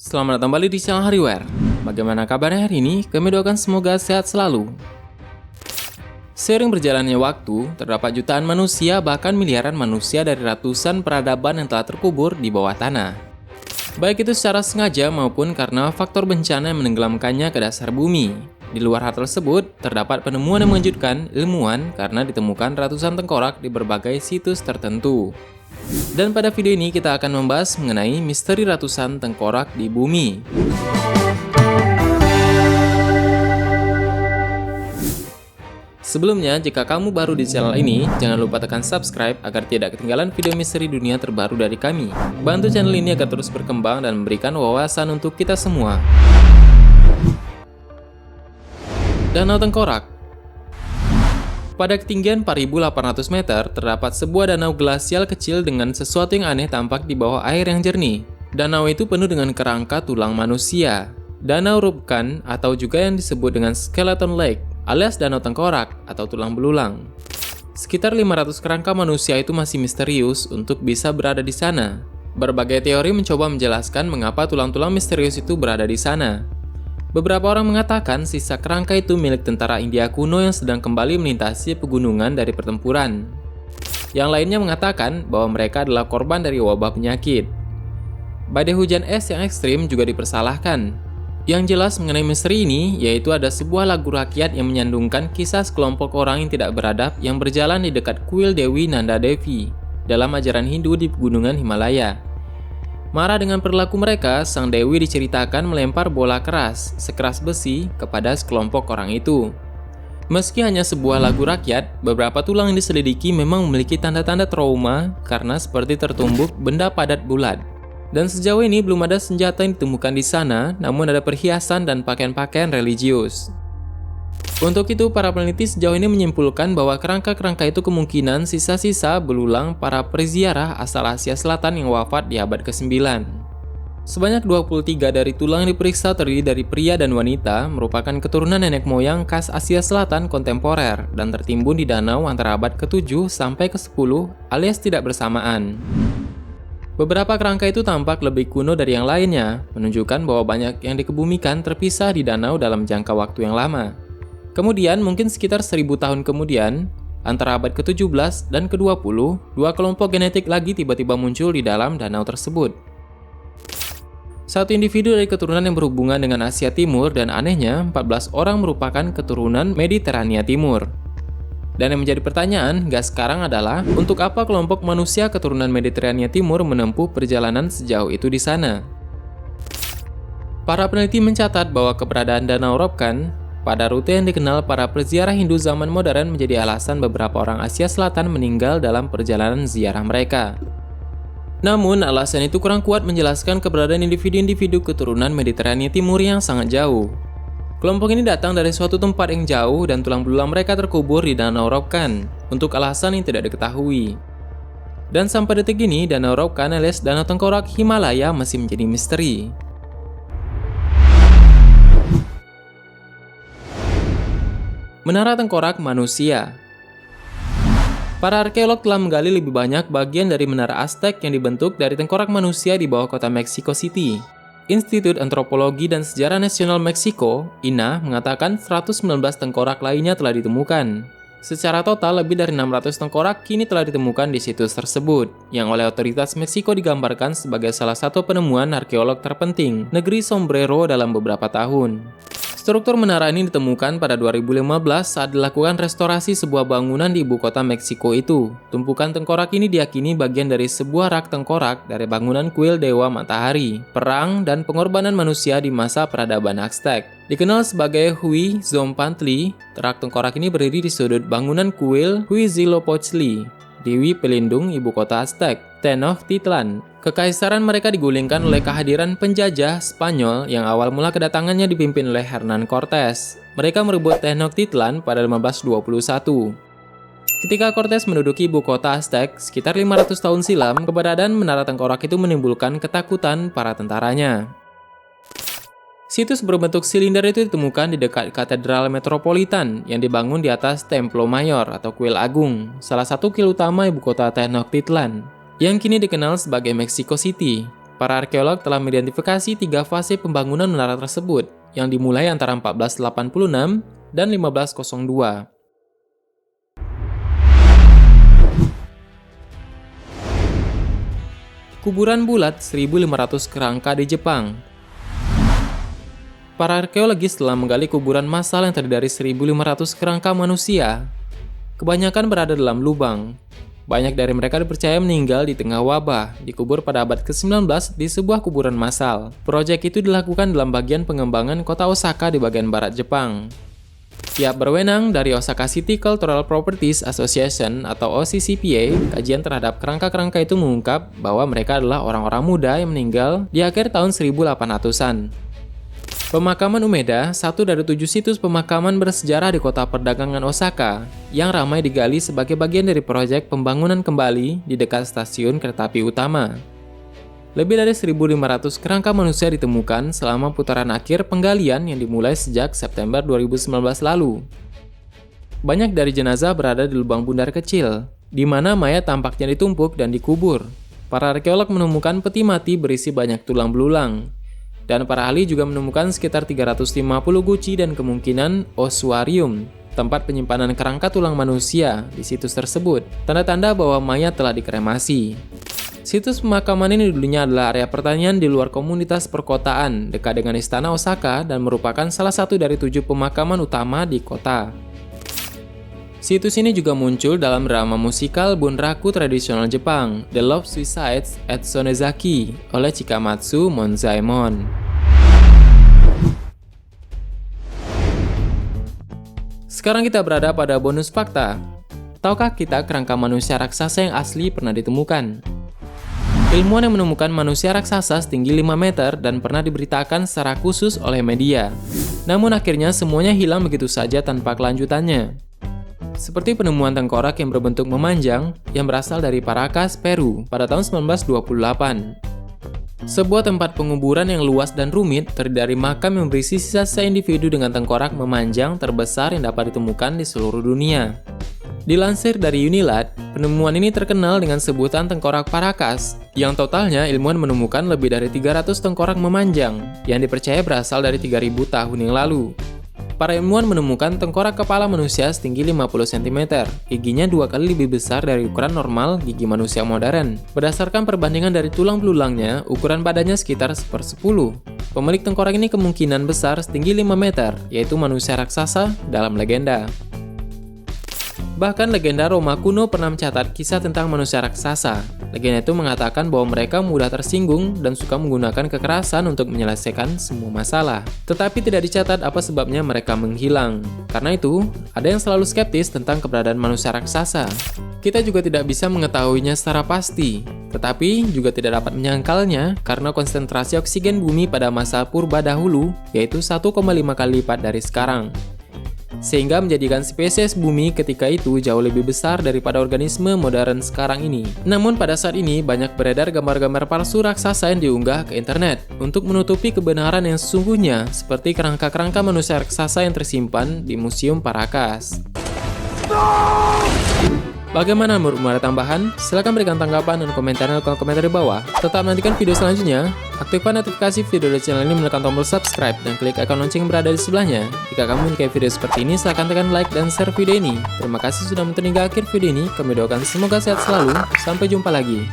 Selamat datang kembali di channel Hariware. Bagaimana kabarnya hari ini? Kami doakan semoga sehat selalu. Seiring berjalannya waktu, terdapat jutaan manusia bahkan miliaran manusia dari ratusan peradaban yang telah terkubur di bawah tanah. Baik itu secara sengaja maupun karena faktor bencana yang menenggelamkannya ke dasar bumi. Di luar hal tersebut, terdapat penemuan yang mengejutkan ilmuwan karena ditemukan ratusan tengkorak di berbagai situs tertentu. Dan pada video ini kita akan membahas mengenai misteri ratusan tengkorak di bumi. Sebelumnya, jika kamu baru di channel ini, jangan lupa tekan subscribe agar tidak ketinggalan video misteri dunia terbaru dari kami. Bantu channel ini agar terus berkembang dan memberikan wawasan untuk kita semua. Danau Tengkorak. Pada ketinggian 4.800 meter, terdapat sebuah danau glasial kecil dengan sesuatu yang aneh tampak di bawah air yang jernih. Danau itu penuh dengan kerangka tulang manusia. Danau Rubkan atau juga yang disebut dengan Skeleton Lake alias Danau Tengkorak atau tulang belulang. Sekitar 500 kerangka manusia itu masih misterius untuk bisa berada di sana. Berbagai teori mencoba menjelaskan mengapa tulang-tulang misterius itu berada di sana. Beberapa orang mengatakan sisa kerangka itu milik tentara India kuno yang sedang kembali melintasi pegunungan dari pertempuran. Yang lainnya mengatakan bahwa mereka adalah korban dari wabah penyakit. Badai hujan es yang ekstrim juga dipersalahkan. Yang jelas mengenai misteri ini, yaitu ada sebuah lagu rakyat yang menyandungkan kisah sekelompok orang yang tidak beradab yang berjalan di dekat kuil Dewi Nanda Devi dalam ajaran Hindu di pegunungan Himalaya. Marah dengan perilaku mereka, sang dewi diceritakan melempar bola keras, sekeras besi, kepada sekelompok orang itu. Meski hanya sebuah lagu rakyat, beberapa tulang yang diselidiki memang memiliki tanda-tanda trauma karena seperti tertumbuk benda padat bulat. Dan sejauh ini belum ada senjata yang ditemukan di sana, namun ada perhiasan dan pakaian-pakaian religius. Untuk itu, para peneliti sejauh ini menyimpulkan bahwa kerangka-kerangka itu kemungkinan sisa-sisa belulang para peziarah asal Asia Selatan yang wafat di abad ke-9. Sebanyak 23 dari tulang yang diperiksa terdiri dari pria dan wanita, merupakan keturunan nenek moyang khas Asia Selatan kontemporer dan tertimbun di danau antara abad ke-7 sampai ke-10 alias tidak bersamaan. Beberapa kerangka itu tampak lebih kuno dari yang lainnya, menunjukkan bahwa banyak yang dikebumikan terpisah di danau dalam jangka waktu yang lama. Kemudian, mungkin sekitar 1000 tahun kemudian, antara abad ke-17 dan ke-20, dua kelompok genetik lagi tiba-tiba muncul di dalam danau tersebut. Satu individu dari keturunan yang berhubungan dengan Asia Timur dan anehnya, 14 orang merupakan keturunan Mediterania Timur. Dan yang menjadi pertanyaan hingga sekarang adalah, untuk apa kelompok manusia keturunan Mediterania Timur menempuh perjalanan sejauh itu di sana? Para peneliti mencatat bahwa keberadaan Danau Rubkan pada rute yang dikenal para peziarah Hindu zaman modern menjadi alasan beberapa orang Asia Selatan meninggal dalam perjalanan ziarah mereka. Namun, alasan itu kurang kuat menjelaskan keberadaan individu-individu keturunan Mediterania Timur yang sangat jauh. Kelompok ini datang dari suatu tempat yang jauh dan tulang belulang mereka terkubur di Danau Rubkan untuk alasan yang tidak diketahui. Dan sampai detik ini, Danau Rubkan alias Danau Tengkorak Himalaya masih menjadi misteri. Menara Tengkorak Manusia. Para arkeolog telah menggali lebih banyak bagian dari menara Aztec yang dibentuk dari tengkorak manusia di bawah kota Mexico City. Institut Antropologi dan Sejarah Nasional Meksiko, INA, mengatakan 119 tengkorak lainnya telah ditemukan. Secara total, lebih dari 600 tengkorak kini telah ditemukan di situs tersebut, yang oleh otoritas Meksiko digambarkan sebagai salah satu penemuan arkeolog terpenting negeri Sombrero dalam beberapa tahun. Struktur menara ini ditemukan pada 2015 saat dilakukan restorasi sebuah bangunan di ibu kota Meksiko itu. Tumpukan tengkorak ini diyakini bagian dari sebuah rak tengkorak dari bangunan kuil Dewa Matahari, perang, dan pengorbanan manusia di masa peradaban Aztec. Dikenal sebagai Huitzilopochtli, rak tengkorak ini berdiri di sudut bangunan kuil Huitzilopochtli, Dewi Pelindung ibu kota Aztec, Tenochtitlan. Kekaisaran mereka digulingkan oleh kehadiran penjajah Spanyol yang awal mula kedatangannya dipimpin oleh Hernan Cortes. Mereka merebut Tenochtitlan pada 1521. Ketika Cortes menduduki ibu kota Aztec sekitar 500 tahun silam, keberadaan menara tengkorak itu menimbulkan ketakutan para tentaranya. Situs berbentuk silinder itu ditemukan di dekat Katedral Metropolitan yang dibangun di atas Templo Mayor atau Kuil Agung, salah satu kuil utama ibu kota Tenochtitlan, yang kini dikenal sebagai Mexico City. para arkeolog telah mengidentifikasi 3 fase pembangunan menara tersebut, yang dimulai antara 1486 dan 1502. Kuburan bulat 1500 kerangka di Jepang. Para arkeologis telah menggali kuburan massal yang terdiri dari 1500 kerangka manusia. Kebanyakan berada dalam lubang. Banyak dari mereka dipercaya meninggal di tengah wabah, dikubur pada abad ke-19 di sebuah kuburan massal. Proyek itu dilakukan dalam bagian pengembangan kota Osaka di bagian barat Jepang. Pihak berwenang dari Osaka City Cultural Properties Association atau OCCPA, kajian terhadap kerangka-kerangka itu mengungkap bahwa mereka adalah orang-orang muda yang meninggal di akhir tahun 1800-an. Pemakaman Umeda, satu dari 7 situs pemakaman bersejarah di kota perdagangan Osaka, yang ramai digali sebagai bagian dari proyek pembangunan kembali di dekat stasiun kereta api utama. Lebih dari 1.500 kerangka manusia ditemukan selama putaran akhir penggalian yang dimulai sejak September 2019 lalu. Banyak dari jenazah berada di lubang bundar kecil, di mana mayat tampaknya ditumpuk dan dikubur. Para arkeolog menemukan peti mati berisi banyak tulang belulang. Dan para ahli juga menemukan sekitar 350 guci dan kemungkinan ossuarium, tempat penyimpanan kerangka tulang manusia di situs tersebut, tanda-tanda bahwa mayat telah dikremasi. Situs pemakaman ini dulunya adalah area pertanian di luar komunitas perkotaan, dekat dengan istana Osaka dan merupakan salah satu dari 7 pemakaman utama di kota. Situs ini juga muncul dalam drama musikal bunraku tradisional Jepang, The Love Suicides at Sonezaki, oleh Chikamatsu Monzaemon. Sekarang kita berada pada bonus fakta. Tahukah kita kerangka manusia raksasa yang asli pernah ditemukan? Ilmuwan yang menemukan manusia raksasa setinggi 5 meter dan pernah diberitakan secara khusus oleh media. Namun akhirnya semuanya hilang begitu saja tanpa kelanjutannya. Seperti penemuan tengkorak yang berbentuk memanjang yang berasal dari Paracas, Peru pada tahun 1928. Sebuah tempat penguburan yang luas dan rumit terdiri dari makam yang berisi sisa-sisa individu dengan tengkorak memanjang terbesar yang dapat ditemukan di seluruh dunia. Dilansir dari Unilat, penemuan ini terkenal dengan sebutan tengkorak Paracas, yang totalnya ilmuwan menemukan lebih dari 300 tengkorak memanjang yang dipercaya berasal dari 3000 tahun yang lalu. Para ilmuwan menemukan tengkorak kepala manusia setinggi 50 cm, giginya 2 kali lebih besar dari ukuran normal gigi manusia modern. Berdasarkan perbandingan dari tulang belulangnya, ukuran badannya sekitar 1/10. Pemilik tengkorak ini kemungkinan besar setinggi 5 meter, yaitu manusia raksasa dalam legenda. Bahkan legenda Roma kuno pernah mencatat kisah tentang manusia raksasa. Legenda itu mengatakan bahwa mereka mudah tersinggung dan suka menggunakan kekerasan untuk menyelesaikan semua masalah. Tetapi tidak dicatat apa sebabnya mereka menghilang. Karena itu, ada yang selalu skeptis tentang keberadaan manusia raksasa. Kita juga tidak bisa mengetahuinya secara pasti, tetapi juga tidak dapat menyangkalnya karena konsentrasi oksigen bumi pada masa purba dahulu yaitu 1,5 kali lipat dari sekarang. Sehingga menjadikan spesies bumi ketika itu jauh lebih besar daripada organisme modern sekarang ini. Namun pada saat ini banyak beredar gambar-gambar palsu raksasa yang diunggah ke internet untuk menutupi kebenaran yang sesungguhnya seperti kerangka-kerangka manusia raksasa yang tersimpan di Museum Paracas. Bagaimana menurut ada tambahan? Silahkan berikan tanggapan dan komentarnya di kolom komentar di bawah. Tetap nantikan video selanjutnya. Aktifkan notifikasi video dari channel ini menekan tombol subscribe dan klik icon lonceng yang berada di sebelahnya. Jika kamu menyukai video seperti ini, silahkan tekan like dan share video ini. Terima kasih sudah menonton hingga akhir video ini. Kami doakan semoga sehat selalu. Sampai jumpa lagi.